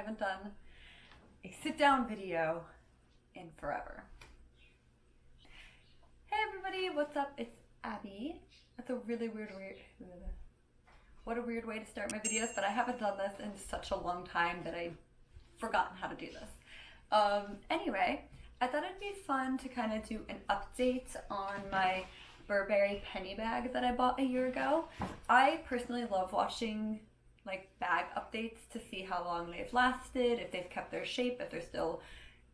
haven't done a sit-down video in forever. Hey everybody, what's up? It's Abby. That's a really weird what a weird way to start my videos, but I haven't done this in such a long time that I've forgotten how to do this. Anyway, I thought it'd be fun to kind of do an update on my Burberry penny bag that I bought a year ago. I personally love watching like bag updates to see how long they've lasted, if they've kept their shape, if they're still,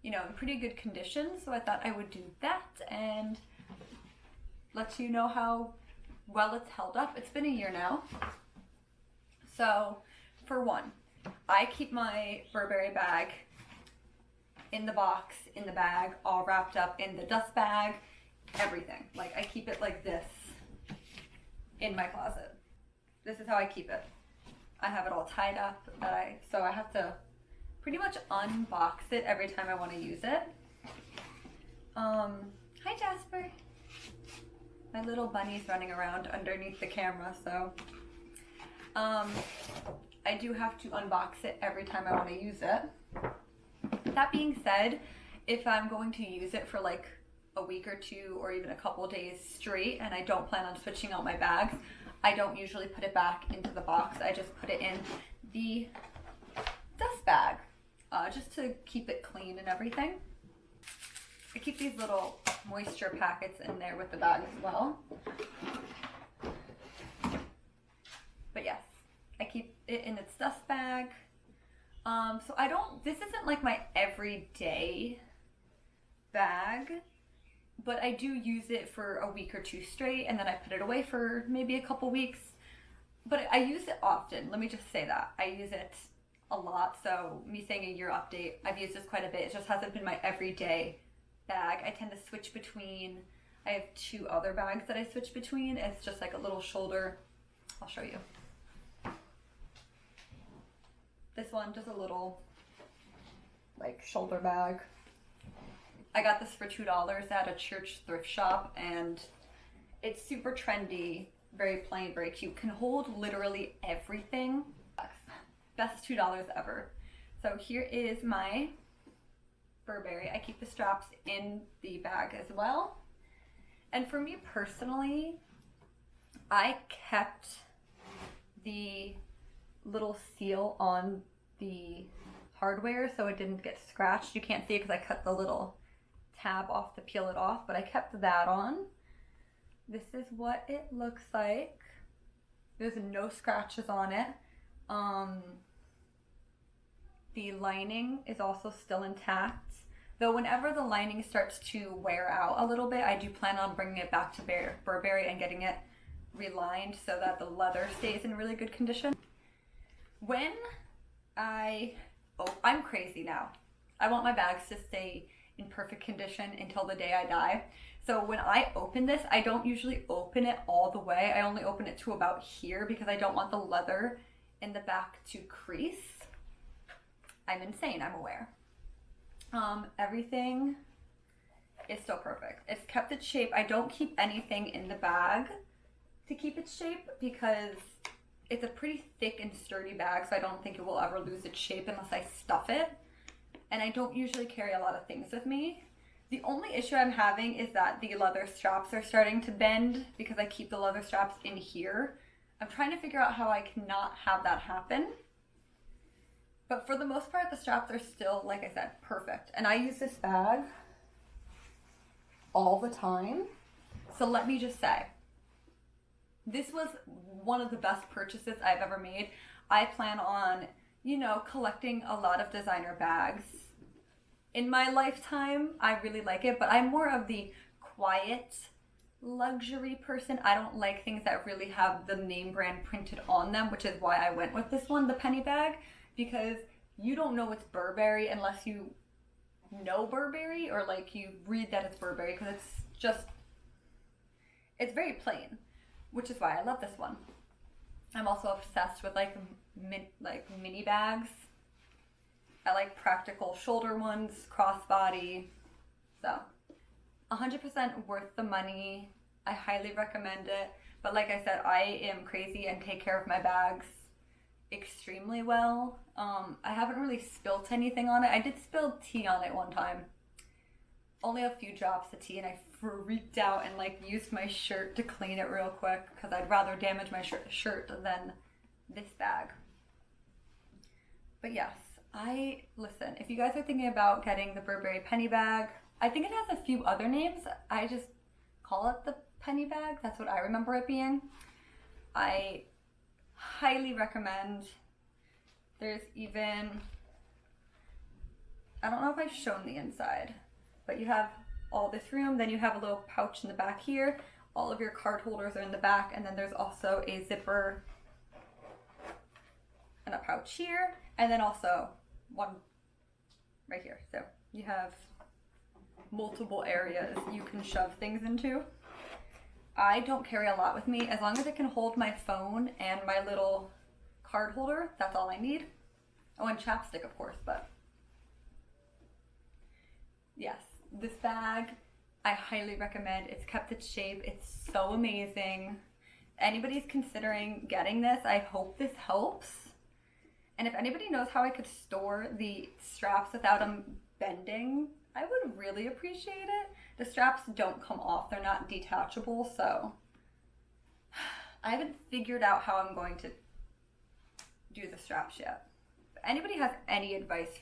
you know, in pretty good condition. So I thought I would do that and let you know how well it's held up. It's been a year now. So for one, I keep my Burberry bag in the box, in the bag, all wrapped up in the dust bag, everything. Like I keep it like this in my closet. This is how I keep it. I have it all tied up, so I have to pretty much unbox it every time I want to use it. Hi Jasper. My little bunny's running around underneath the camera, so I do have to unbox it every time I want to use it. That being said, if I'm going to use it for like a week or two or even a couple days straight and I don't plan on switching out my bags, I don't usually put it back into the box. I just put it in the dust bag just to keep it clean and everything. I keep these little moisture packets in there with the bag as well. But yes, I keep it in its dust bag. So this isn't like my everyday bag, but I do use it for a week or two straight and then I put it away for maybe a couple weeks. But I use it often, let me just say that. I use it a lot, so me saying a year update, I've used this quite a bit. It just hasn't been my everyday bag. I tend to switch between, I have two other bags that I switch between. It's just like a little shoulder, I'll show you. This one, just a little like shoulder bag. I got this for $2 at a church thrift shop and it's super trendy, very plain, very cute. Can hold literally everything. Best $2 ever. So here is my Burberry. I keep the straps in the bag as well. And for me personally, I kept the little seal on the hardware so it didn't get scratched. You can't see it because I cut the little tab off to peel it off, but I kept that on. This is what it looks like. There's no scratches on it. The lining is also still intact, though whenever the lining starts to wear out a little bit, I do plan on bringing it back to Burberry and getting it relined so that the leather stays in really good condition. When I'm crazy now. I want my bags to stay in perfect condition until the day I die. So when I open this, I don't usually open it all the way. I only open it to about here because I don't want the leather in the back to crease. I'm insane, I'm aware. Everything is still perfect. It's kept its shape. I don't keep anything in the bag to keep its shape because it's a pretty thick and sturdy bag, so I don't think it will ever lose its shape unless I stuff it. And I don't usually carry a lot of things with me. The only issue I'm having is that the leather straps are starting to bend because I keep the leather straps in here. I'm trying to figure out how I cannot have that happen. But for the most part, the straps are still, like I said, perfect. And I use this bag all the time. So let me just say, this was one of the best purchases I've ever made. I plan on, you know, collecting a lot of designer bags in my lifetime. I really like it, but I'm more of the quiet luxury person. I don't like things that really have the name brand printed on them, which is why I went with this one, the penny bag, because you don't know it's Burberry unless you know Burberry or like you read that it's Burberry, because it's very plain, which is why I love this one. I'm also obsessed with like mini bags. I like practical shoulder ones, crossbody. So 100% worth the money. I highly recommend it. But like I said, I am crazy and take care of my bags extremely well. I haven't really spilt anything on it. I did spill tea on it one time. Only a few drops of tea, and I freaked out and like used my shirt to clean it real quick because I'd rather damage my shirt than this bag. But yes, listen, if you guys are thinking about getting the Burberry PennyBag, I think it has a few other names. I just call it the PennyBag. That's what I remember it being. I highly recommend. There's even, I don't know if I've shown the inside, but you have all this room, then you have a little pouch in the back here. All of your card holders are in the back, and then there's also a zipper and a pouch here, and then also one right here. So you have multiple areas you can shove things into. I don't carry a lot with me. As long as it can hold my phone and my little card holder, that's all I need. Oh, and chapstick, of course, but yes, this bag, I highly recommend. It's kept its shape. It's so amazing. Anybody's considering getting this, I hope this helps. And if anybody knows how I could store the straps without them bending, I would really appreciate it. The straps don't come off. They're not detachable, so I haven't figured out how I'm going to do the straps yet. If anybody has any advice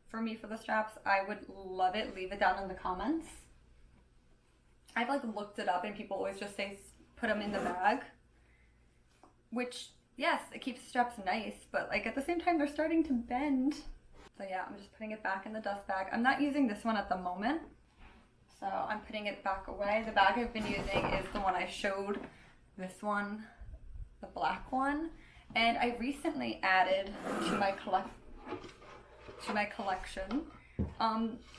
for me for the straps, I would love it. Leave it down in the comments. I've like looked it up and people always just say put them in the bag, which yes, it keeps the straps nice, but like at the same time they're starting to bend. So yeah, I'm just putting it back in the dust bag. I'm not using this one at the moment, so I'm putting it back away. The bag I've been using is the one I showed, this one, the black one, and I recently added to my collection.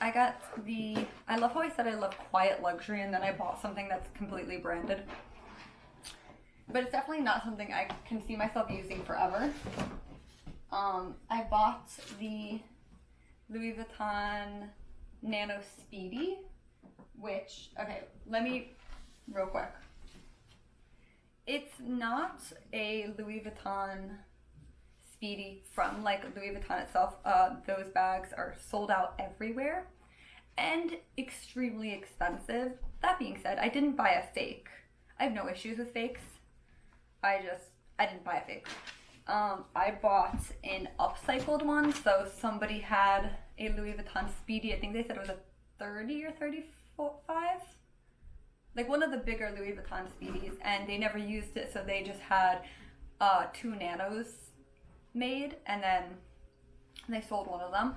I got I love how I said I love quiet luxury, and then I bought something that's completely branded. But it's definitely not something I can see myself using forever. I bought the Louis Vuitton NANO Speedy, which, okay, let me, real quick. It's not a Louis Vuitton Speedy from like Louis Vuitton itself. Those bags are sold out everywhere and extremely expensive. That being said, I didn't buy a fake. I have no issues with fakes. I didn't buy a fake. I bought an upcycled one. So somebody had a Louis Vuitton Speedy. I think they said it was a 30 or 35. Like one of the bigger Louis Vuitton Speedies, and they never used it, so they just had 2 nanos made, and then they sold one of them.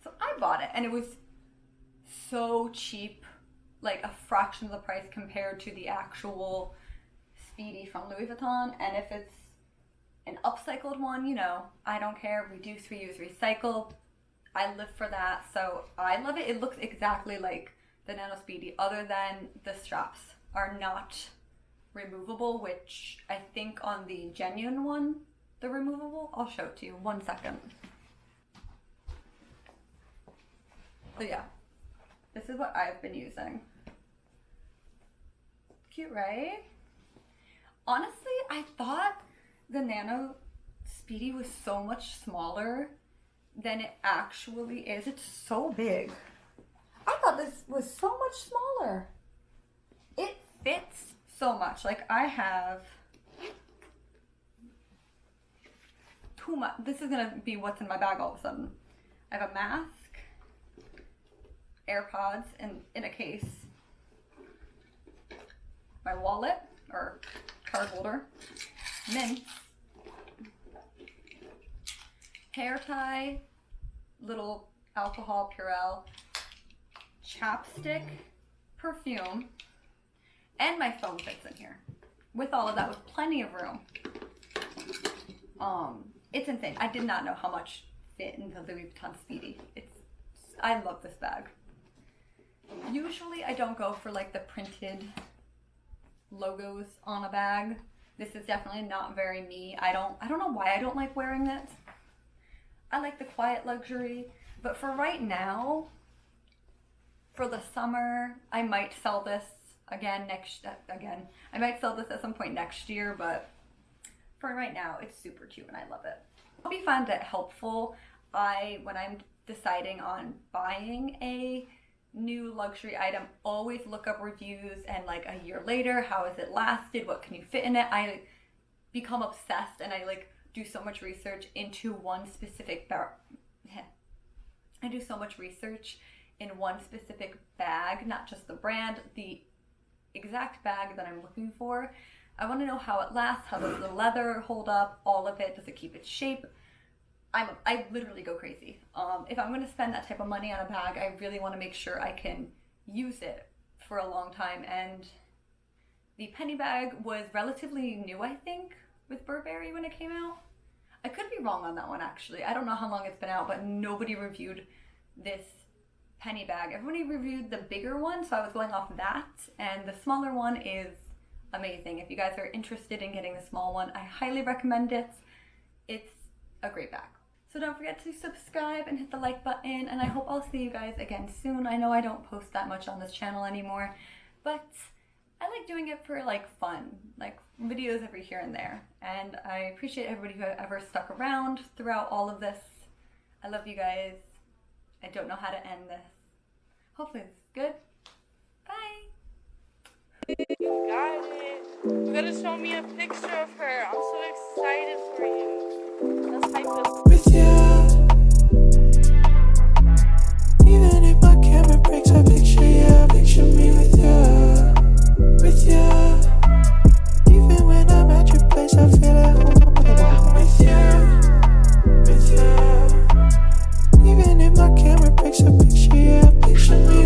So I bought it, and it was so cheap, like a fraction of the price compared to the actual Speedy from Louis Vuitton. And if it's an upcycled one, you know, I don't care. Reduce, reuse, recycle. I live for that, so I love it. It looks exactly like the Nano Speedy, other than the straps are not removable, which I think on the genuine one, they're removable. I'll show it to you. 1 second. So yeah, this is what I've been using. Cute, right? Honestly, I thought the Nano Speedy was so much smaller than it actually is. It's so big. I thought this was so much smaller. It fits so much. Like I have too much. This is gonna be what's in my bag all of a sudden. I have a mask, AirPods in a case, my wallet or card holder, mints, hair tie, little alcohol Purell, chapstick, perfume, and my phone fits in here. With all of that, with plenty of room. It's insane. I did not know how much fit in the Louis Vuitton Speedy. I love this bag. Usually I don't go for like the printed logos on a bag. This is definitely not very me. I don't know why I don't like wearing it. I like the quiet luxury, but for right now, for the summer, I might sell this again I might sell this at some point next year, but for right now, it's super cute and I love it. I hope you found it helpful. When I'm deciding on buying a new luxury item, always look up reviews and like a year later, how has it lasted? What can you fit in it? I become obsessed and I like do so much research into one specific I do so much research in one specific bag, not just the brand, the exact bag that I'm looking for. I want to know how it lasts, how does the leather hold up, all of it, does it keep its shape? I literally go crazy. If I'm going to spend that type of money on a bag, I really want to make sure I can use it for a long time. And the PennyBag was relatively new, I think, with Burberry when it came out. I could be wrong on that one, actually. I don't know how long it's been out, but nobody reviewed this PennyBag. Everybody reviewed the bigger one, so I was going off of that. And the smaller one is amazing. If you guys are interested in getting the small one, I highly recommend it. It's a great bag. So don't forget to subscribe and hit the like button, and I hope I'll see you guys again soon. I know I don't post that much on this channel anymore, but I like doing it for like fun, like videos every here and there. And I appreciate everybody who ever stuck around throughout all of this. I love you guys. I don't know how to end this. Hopefully this is good. Bye. You got it. You gotta show me a picture of her. I'm so excited for you. That's hype.